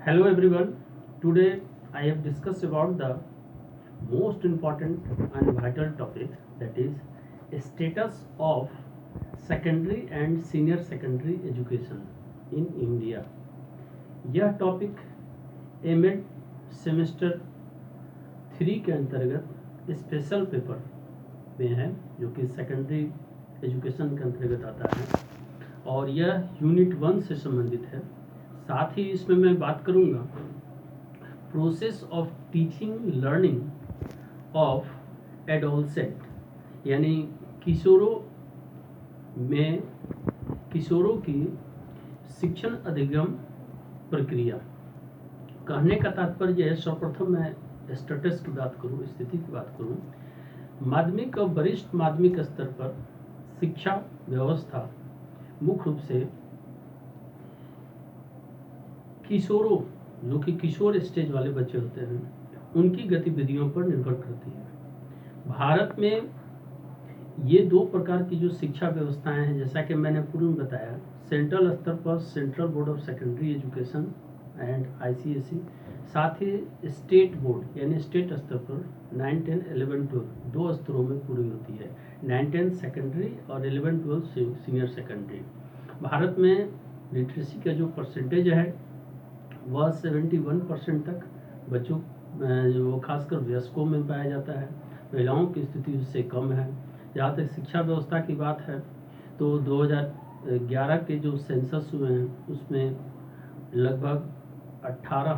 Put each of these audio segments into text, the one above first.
Hello everyone. Today I have discussed about the most important and vital topic, that is status of secondary and senior secondary education in India. यह topic MEd semester 3 के अंतर्गत special paper में है, जो कि secondary education के अंतर्गत आता है और यह यूनिट 1 से संबंधित है। साथ ही इसमें मैं बात करूंगा process of teaching learning of adolescent, यानी किशोरों की शिक्षण अधिगम प्रक्रिया। कहने का तात्पर्य है, सर्वप्रथम मैं स्टेटस की बात करूं, स्थिति की बात करूं, माध्यमिक और वरिष्ठ माध्यमिक स्तर पर शिक्षा व्यवस्था मुख्य रूप से किशोरों, जो कि किशोर स्टेज वाले बच्चे होते हैं, उनकी गतिविधियों पर निर्भर करती है। भारत में ये दो प्रकार की जो शिक्षा व्यवस्थाएं हैं, जैसा कि मैंने पूर्व में बताया, सेंट्रल स्तर पर central board of secondary education and ICSE, साथ ही स्टेट बोर्ड यानी स्टेट स्तर पर 9, 10, 11, 12 दो स्तरों में पूरी होती है। 9, 10 सेकेंडरी और 11, 12 सीनियर सेकेंडरी। भारत में लिटरेसी का जो परसेंटेज है वह 71% तक बच्चों, वो खासकर वयस्कों में पाया जाता है। महिलाओं की स्थिति उससे कम है। जहाँ तक शिक्षा व्यवस्था की बात है तो 2011 के जो सेंसस हुए हैं उसमें लगभग 18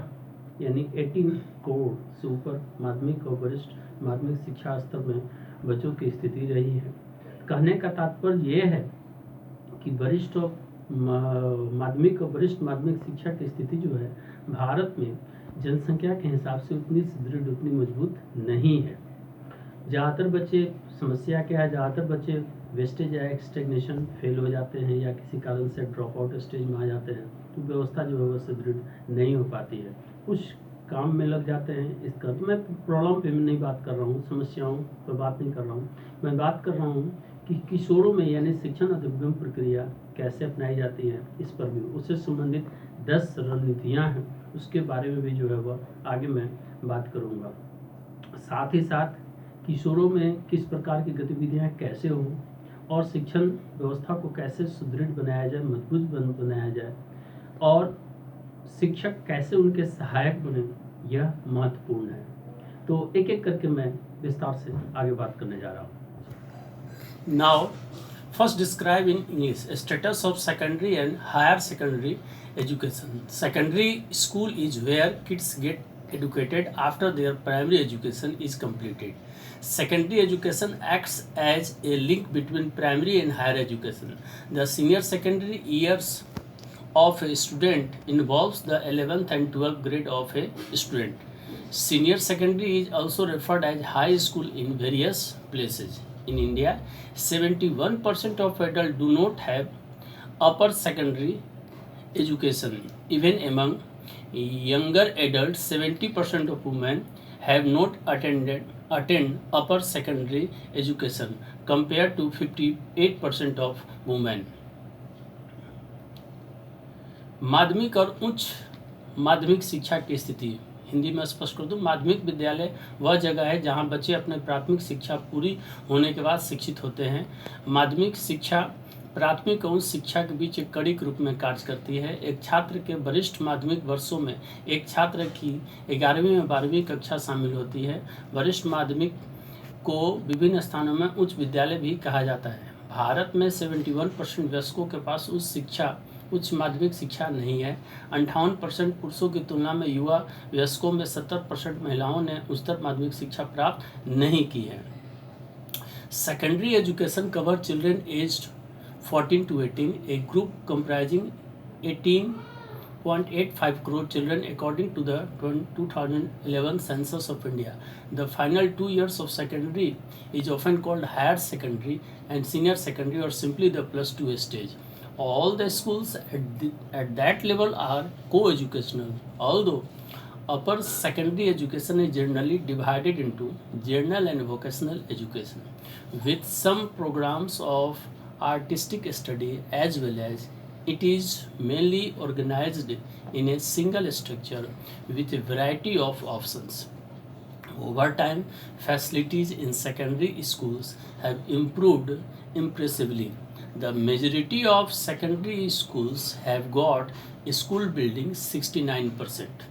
यानी 18 करोड़ से ऊपर माध्यमिक और वरिष्ठ माध्यमिक शिक्षा स्तर में बच्चों की स्थिति रही है। कहने का तात्पर्य ये है कि वरिष्ठ और माध्यमिक और वरिष्ठ माध्यमिक शिक्षा की स्थिति जो है भारत में जनसंख्या के हिसाब से उतनी सुदृढ़, उतनी मजबूत नहीं है। ज़्यादातर बच्चे, समस्या क्या है, ज़्यादातर बच्चे वेस्टेज या स्टेग्नेशन फेल हो जाते हैं या किसी कारण से ड्रॉप आउट स्टेज में आ जाते हैं, तो व्यवस्था जो है वो सुदृढ़ नहीं हो पाती है। कुछ काम में लग जाते हैं। इसका तो मैं प्रॉब्लम पे नहीं बात कर रहा हूँ, समस्याओं पर बात नहीं कर रहा हूँ। मैं बात कर रहा हूँ कि किशोरों में यानी शिक्षण अधिगम प्रक्रिया कैसे अपनाई जाती है, इस पर भी उससे संबंधित 10 रणनीतियाँ हैं, उसके बारे में भी जो है वह आगे मैं बात करूँगा। साथ ही साथ किशोरों में किस प्रकार की गतिविधियाँ कैसे हों और शिक्षण व्यवस्था को कैसे सुदृढ़ बनाया जाए, मजबूत बनाया जाए और शिक्षक कैसे उनके सहायक बने, यह महत्वपूर्ण है। तो एक एक करके मैं विस्तार से आगे बात करने जा रहा हूँ। Now, first describe in English status of secondary and higher secondary education. Secondary school is where kids get educated after their primary education is completed. Secondary education acts as a link between primary and higher education. The senior secondary years of a student involves the 11th and 12th grade of a student. Senior secondary is also referred as high school in various places. In India, 71% of adults do not have upper secondary education. Even among younger adults, 70% of women have not attend upper secondary education compared to 58% of women. माध्यमिक और उच्च माध्यमिक शिक्षा की स्थिति हिंदी में स्पष्ट कर दूं। माध्यमिक विद्यालय वह जगह है जहां बच्चे अपने प्राथमिक शिक्षा पूरी होने के बाद शिक्षित होते हैं। माध्यमिक शिक्षा प्राथमिक और उच्च शिक्षा के बीच एक कड़ी के रूप में कार्य करती है। एक छात्र के वरिष्ठ माध्यमिक वर्षों में एक छात्र की 11वीं में 12वीं कक्षा शामिल होती है। वरिष्ठ माध्यमिक को विभिन्न स्थानों में उच्च विद्यालय भी कहा जाता है। भारत में 71% वयस्कों के पास उच्च माध्यमिक शिक्षा नहीं है। 58% पुरुषों की तुलना में युवा वयस्कों में 70% महिलाओं ने उच्चतर माध्यमिक शिक्षा प्राप्त नहीं की है। Secondary education cover children aged 14 to 18, a group comprising 18.85 crore children according to the 2011 census of India. The final 2 years of secondary is often called higher secondary and senior secondary, or simply the +2 stage. All the schools at that level are co-educational, although upper secondary education is generally divided into general and vocational education, with some programs of artistic study as well as It is mainly organized in a single structure with a variety of options. Over time, facilities in secondary schools have improved impressively. The majority of secondary schools have got school buildings 69%.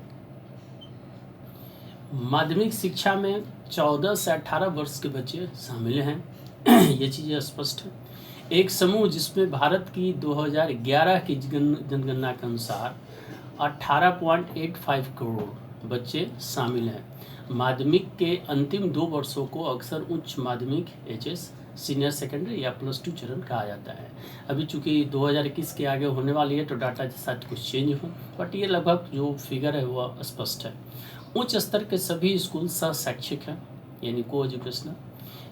माध्यमिक शिक्षा में 14 से 18 वर्ष के बच्चे शामिल हैं। ये चीज़ें स्पष्ट है। एक समूह जिसमें भारत की 2011 की जनगणना के अनुसार 18.85 करोड़ बच्चे शामिल हैं। माध्यमिक के अंतिम 2 वर्षों को अक्सर उच्च माध्यमिक एचएस सीनियर सेकेंडरी या +2 चरण कहा जाता है। अभी चूंकि 2021 के आगे होने वाली है तो डाटा के साथ कुछ चेंज हो, बट ये लगभग जो फिगर है वह स्पष्ट है। उच्च स्तर के सभी स्कूल सह शैक्षिक हैं, यानी को एजुकेशनल।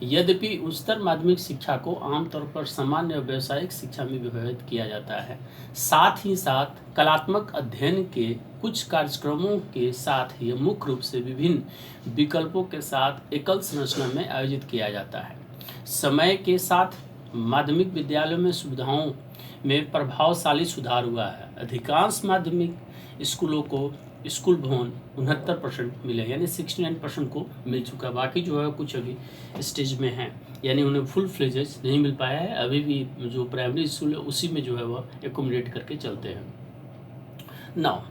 यद्यपि उच्चतर माध्यमिक शिक्षा को आमतौर पर सामान्य और व्यावसायिक शिक्षा में विभाजित किया जाता है, साथ ही साथ कलात्मक अध्ययन के कुछ कार्यक्रमों के साथ यह मुख्य रूप से विभिन्न विकल्पों के साथ एकल संरचना में आयोजित किया जाता है। समय के साथ माध्यमिक विद्यालयों में सुविधाओं में प्रभावशाली सुधार हुआ है। अधिकांश माध्यमिक स्कूलों को स्कूल भवन 69% मिले, यानी 69% को मिल चुका। बाकी जो है कुछ अभी स्टेज में है, यानी उन्हें फुल फ्लेजेज नहीं मिल पाया है। अभी भी जो प्राइमरी स्कूल है उसी में जो है वह एकोमोडेट करके चलते हैं। Now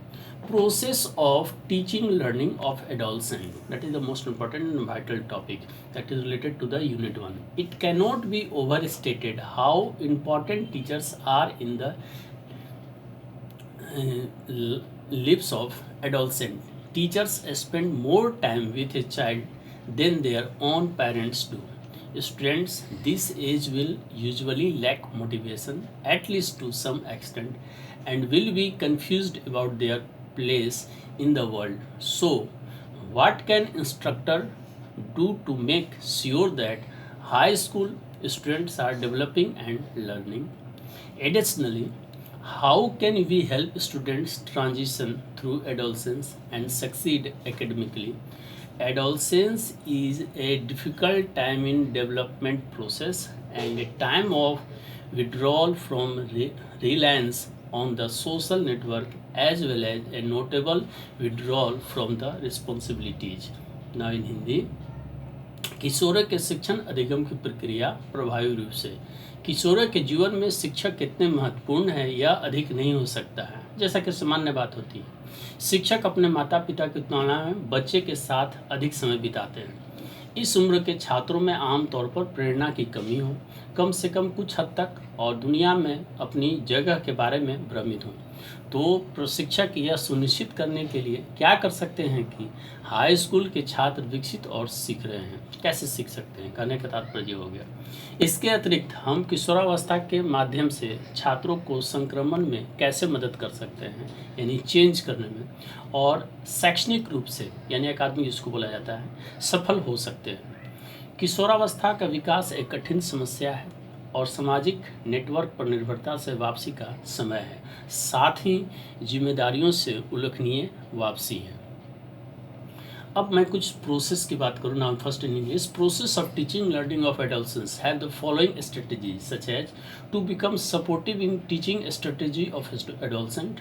process of teaching learning of adolescent, that is the most important and vital topic that is related to the unit 1. It cannot be overstated how important teachers are in the lives of adolescent. Teachers spend more time with a child than their own parents do. Students this age will usually lack motivation, at least to some extent, and will be confused about their place in the world. So, what can instructor do to make sure that high school students are developing and learning? Additionally, how can we help students transition through adolescence and succeed academically? Adolescence is a difficult time in development process and a time of withdrawal from reliance on the social network as well as a notable withdrawal from the responsibilities. Now in Hindi, किशोर के शिक्षण अधिगम की प्रक्रिया प्रभावी रूप से। किशोर के जीवन में शिक्षक कितने महत्वपूर्ण है या अधिक नहीं हो सकता है, जैसा कि सामान्य बात होती है। शिक्षक अपने माता पिता की तुलना में बच्चे के साथ अधिक समय बिताते हैं। इस उम्र के छात्रों में आमतौर पर प्रेरणा की कमी हो, कम से कम कुछ हद तक, और दुनिया में अपनी जगह के बारे में भ्रमित हो। तो प्रशिक्षक यह सुनिश्चित करने के लिए क्या कर सकते हैं कि हाई स्कूल के छात्र विकसित और सीख रहे हैं। कैसे सीख सकते हैं, कहने का तात्पर्य हो गया। इसके अतिरिक्त हम किशोरावस्था के माध्यम से छात्रों को संक्रमण में कैसे मदद कर सकते हैं, यानी चेंज करने में, और शैक्षणिक रूप से, यानी अकादमिक जिसको बोला जाता है, सफल हो सकते हैं। किशोरावस्था का विकास एक कठिन समस्या है और सामाजिक नेटवर्क पर निर्भरता से वापसी का समय है, साथ ही जिम्मेदारियों से उल्लेखनीय वापसी है। अब मैं कुछ प्रोसेस की बात करूँ। Now first in English, process of teaching learning of adolescence have the following strategies such as to become supportive in teaching strategy of adolescent,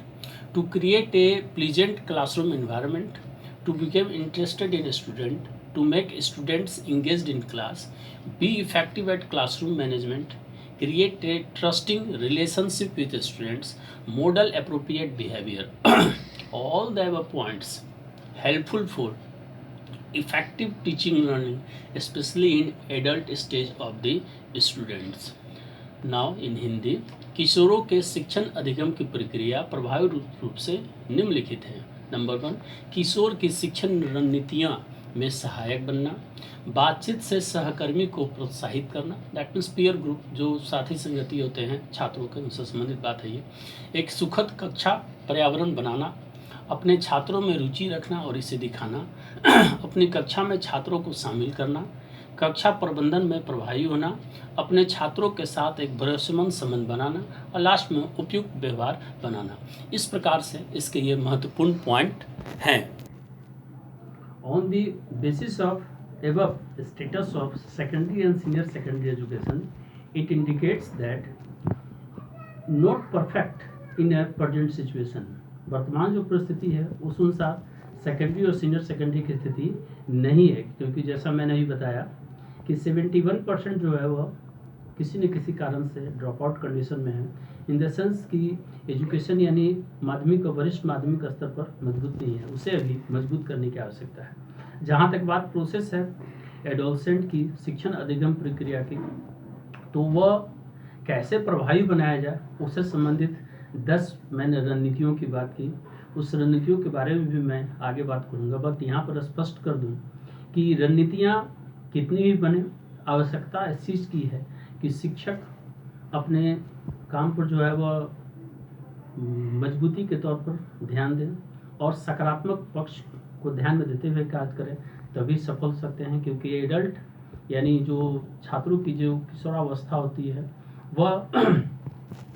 to create a pleasant classroom environment, to become interested in a student, to make students engaged in class, be effective at classroom management, create a trusting relationship with students, model appropriate behavior. All the above points helpful for effective teaching learning, especially in adult stage of the students. Now in Hindi, किशोरों के शिक्षण अधिगम की प्रक्रिया प्रभावी रूप से निम्नलिखित है। नंबर 1, किशोर की शिक्षण रणनीतियाँ में सहायक बनना, बातचीत से सहकर्मी को प्रोत्साहित करना, दैट मीन्स पीयर ग्रुप, जो साथी संगति होते हैं छात्रों के, उनसे संबंधित बात है ये। एक सुखद कक्षा पर्यावरण बनाना, अपने छात्रों में रुचि रखना और इसे दिखाना, अपनी कक्षा में छात्रों को शामिल करना, कक्षा प्रबंधन में प्रभावी होना, अपने छात्रों के साथ एक भरोसेमंद संबंध बनाना, और लास्ट में उपयुक्त व्यवहार बनाना। इस प्रकार से इसके ये महत्वपूर्ण पॉइंट हैं। On the basis of above status of secondary and senior secondary education, it indicates that not perfect in A present situation, वर्तमान जो परिस्थिति है उस अनुसार सेकेंडरी और सीनियर सेकेंडरी की स्थिति नहीं है, क्योंकि जैसा मैंने अभी बताया कि 71% जो है वह किसी न किसी कारण से ड्रॉप आउट कंडीशन में है, इन द सेंस कि एजुकेशन यानी माध्यमिक और वरिष्ठ माध्यमिक स्तर पर मजबूत नहीं है, उसे अभी मजबूत करने की आवश्यकता है। जहाँ तक बात प्रोसेस है एडोलसेंट की शिक्षण अधिगम प्रक्रिया की, तो वह कैसे प्रभावी बनाया जाए उससे संबंधित 10 मैंने रणनीतियों की बात की, उस रणनीतियों के बारे में भी मैं आगे बात करूंगा। बट यहाँ पर स्पष्ट कर दूं कि रणनीतियाँ कितनी भी बने, आवश्यकता इस चीज़ की है कि शिक्षक अपने काम पर जो है वह मजबूती के तौर पर ध्यान दें और सकारात्मक पक्ष को ध्यान में देते हुए कार्य करें, तभी सफल हो सकते हैं। क्योंकि एडल्ट यानी जो छात्रों की जो किशोरावस्था होती है वह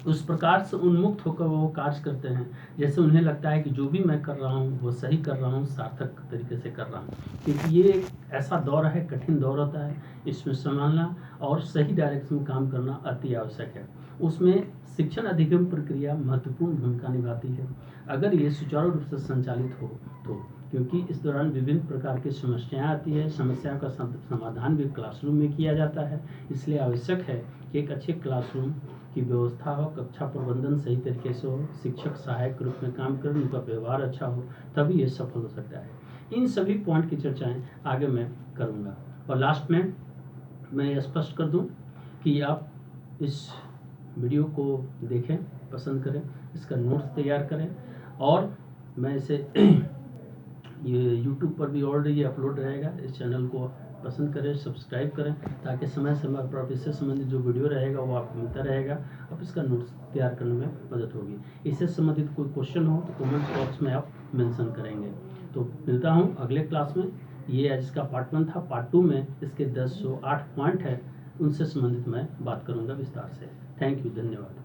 उस प्रकार से उन्मुक्त होकर वो कार्य करते हैं जैसे उन्हें लगता है कि जो भी मैं कर रहा हूँ वो सही कर रहा हूँ, सार्थक तरीके से कर रहा हूँ। क्योंकि ये एक ऐसा दौर है, कठिन दौर होता है, इसमें संभालना और सही डायरेक्शन में काम करना अति आवश्यक है। उसमें शिक्षण अधिगम प्रक्रिया महत्वपूर्ण भूमिका निभाती है अगर ये सुचारू रूप से संचालित हो तो, क्योंकि इस दौरान विभिन्न प्रकार की समस्याएं आती है, समस्याओं का समाधान भी क्लासरूम में किया जाता है। इसलिए आवश्यक है कि एक अच्छे क्लासरूम की व्यवस्था हो, कक्षा प्रबंधन सही तरीके से हो, शिक्षक सहायक के रूप में काम करें, उनका व्यवहार अच्छा हो, तभी ये सफल हो सकता है। इन सभी पॉइंट की चर्चाएं आगे मैं करूँगा। और लास्ट में मैं स्पष्ट कर दूं कि आप इस वीडियो को देखें, पसंद करें, इसका नोट्स तैयार करें और मैं इसे ये YouTube पर भी ऑलरेडी अपलोड रहेगा। इस चैनल को पसंद करें, सब्सक्राइब करें, ताकि समय समय पर इससे संबंधित जो वीडियो रहेगा वो आपको मिलता रहेगा। अब इसका नोट्स तैयार करने में मदद होगी। इससे संबंधित कोई क्वेश्चन हो तो कमेंट बॉक्स में आप मेंशन करेंगे। तो मिलता हूँ अगले क्लास में। ये आज इसका पार्ट 1 था। पार्ट 2 में इसके 10 8 पॉइंट है, उनसे संबंधित मैं बात करूँगा विस्तार से। थैंक यू, धन्यवाद।